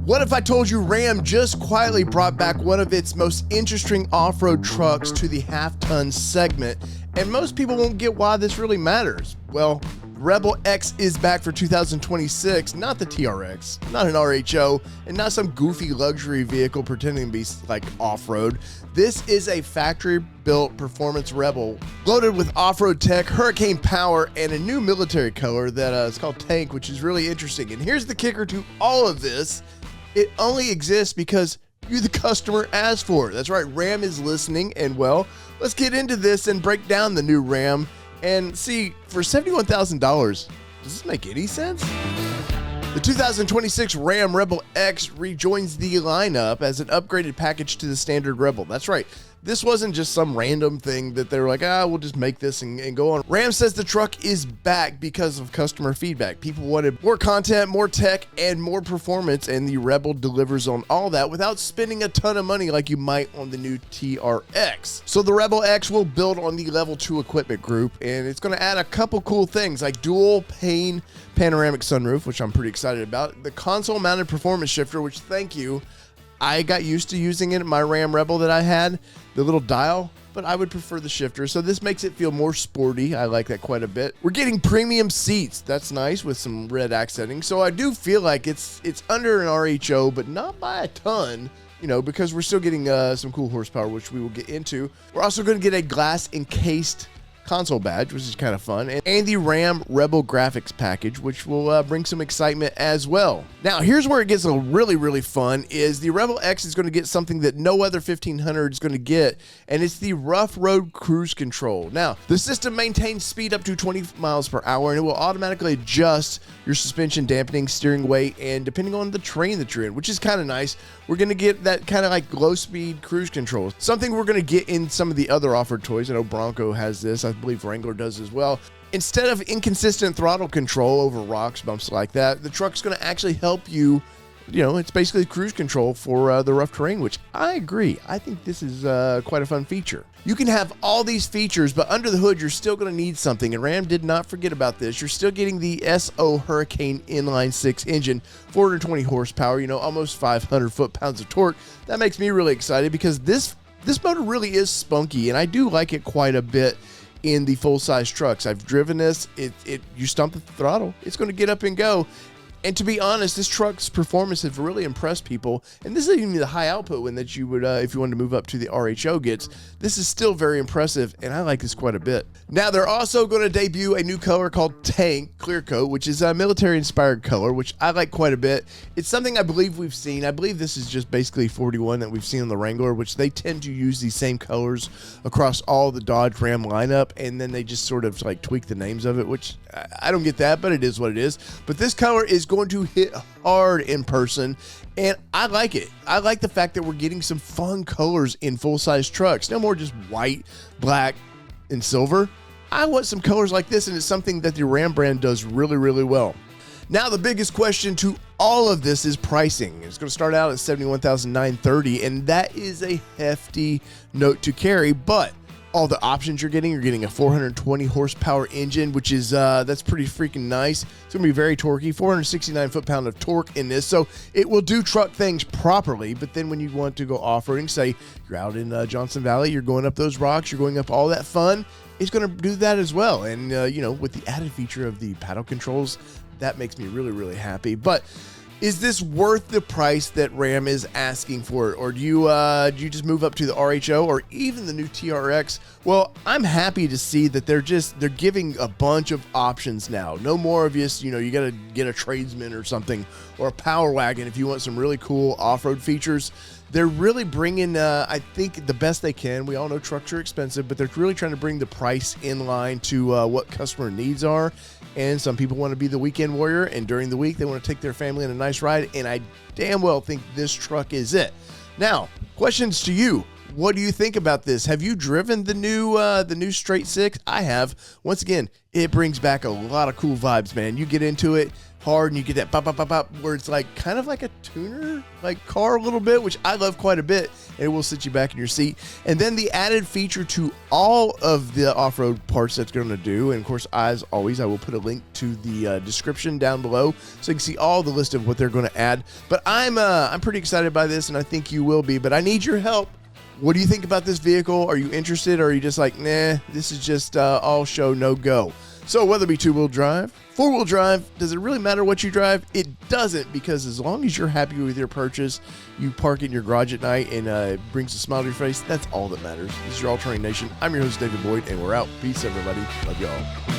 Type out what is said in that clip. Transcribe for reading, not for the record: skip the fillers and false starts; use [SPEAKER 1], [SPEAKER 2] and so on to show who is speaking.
[SPEAKER 1] What if I told you Ram just quietly brought back one of its most interesting off-road trucks to the half-ton segment, and most people won't get why this really matters? Well, Rebel X is back for 2026, not the TRX, not an RHO, and not some goofy luxury vehicle pretending to be like off-road. This is a factory-built performance Rebel loaded with off-road tech, hurricane power, and a new military color that is called Tank, which is really interesting. And here's the kicker to all of this. It only exists because you, the customer, asked for it. That's right, Ram is listening, and well, let's get into this and break down the new Ram and see, for $71,000, does this make any sense? The 2026 Ram Rebel X rejoins the lineup as an upgraded package to the standard Rebel. That's right. This wasn't just some random thing that they were like, we'll just make this and go on. Ram says the truck is back because of customer feedback. People wanted more content, more tech, and more performance, and the Rebel delivers on all that without spending a ton of money like you might on the new TRX. So the Rebel X will build on the Level 2 equipment group, and it's going to add a couple cool things like dual pane panoramic sunroof, which I'm pretty excited about, the console mounted performance shifter, which thank you, I got used to using it in my Ram Rebel that I had, the little dial, but I would prefer the shifter. So this makes it feel more sporty. I like that quite a bit. We're getting premium seats. That's nice with some red accenting. So I do feel like it's under an RHO, but not by a ton, you know, because we're still getting some cool horsepower, which we will get into. We're also going to get a glass encased console badge, which is kind of fun, and the Ram Rebel graphics package, which will bring some excitement as well. Now, here's where it gets really fun, is the Rebel X is going to get something that no other 1500 is going to get, and it's the rough road cruise control. Now, the system maintains speed up to 20 miles per hour, and it will automatically adjust your suspension, dampening, steering weight, and depending on the terrain that you're in, which is kind of nice. We're going to get that kind of like low speed cruise control, something we're going to get in some of the other offered toys. I know Bronco has this. I believe Wrangler does as well. Instead of inconsistent throttle control over rocks, bumps like that, the truck's going to actually help you. You know, it's basically cruise control for the rough terrain, which I agree. I think this is quite a fun feature. You can have all these features, but under the hood, you're still going to need something. And Ram did not forget about this. You're still getting the SO Hurricane inline-six engine, 420 horsepower, you know, almost 500 foot-pounds of torque. That makes me really excited because this motor really is spunky, and I do like it quite a bit in the full-size trucks. I've driven this. You stomp the throttle, it's going to get up and go. And to be honest, this truck's performance has really impressed people. And this isn't even the high output one that you would, if you wanted to move up to the RHO gets. This is still very impressive, and I like this quite a bit. Now, they're also going to debut a new color called Tank Clear Coat, which is a military-inspired color, which I like quite a bit. It's something I believe we've seen. I believe this is just basically 41 that we've seen on the Wrangler, which they tend to use these same colors across all the Dodge Ram lineup, and then they just sort of like tweak the names of it, which I don't get that, but it is what it is. But this color is going to hit hard in person, and I like it. I like the fact that we're getting some fun colors in full-size trucks. No more just white, black, and silver. I want some colors like this, and it's something that the Ram brand does really well. Now, the biggest question to all of this is pricing. It's going to start out at $71,930, and that is a hefty note to carry, but all the options you're getting a 420 horsepower engine, which is that's pretty freaking nice. It's gonna be very torquey, 469 foot-pound of torque in this, so it will do truck things properly. But then when you want to go off-roading, say you're out in Johnson Valley, you're going up those rocks, you're going up all that fun, it's gonna do that as well. And you know, with the added feature of the paddle controls, that makes me really happy. But is this worth the price that Ram is asking for it? Or do you just move up to the RHO or even the new TRX? Well, I'm happy to see that they're giving a bunch of options now. No more of you know, you got to get a tradesman or something, or a power wagon if you want some really cool off-road features. They're really bringing, I think, the best they can. We all know trucks are expensive, but they're really trying to bring the price in line to what customer needs are. And some people want to be the weekend warrior, and during the week, they want to take their family on a nice ride, and I damn well think this truck is it. Now, questions to you. What do you think about this? Have you driven the new straight six? I have. Once again, it brings back a lot of cool vibes, man. You get into it hard and you get that pop, pop, pop, pop, where it's like kind of like a tuner like car a little bit, which I love quite a bit. It will sit you back in your seat. And then the added feature to all of the off-road parts that's going to do, and of course, as always, I will put a link to the description down below so you can see all the list of what they're going to add. But I'm pretty excited by this, and I think you will be. But I need your help. What do you think about this vehicle? Are you interested, or are you just like, nah, this is just all show, no go? So whether it be two-wheel drive, four-wheel drive, does it really matter what you drive? It doesn't, because as long as you're happy with your purchase, you park in your garage at night and it brings a smile to your face, that's all that matters. This is your All Terrain Nation. I'm your host, David Boyd, and we're out. Peace, everybody. Love y'all.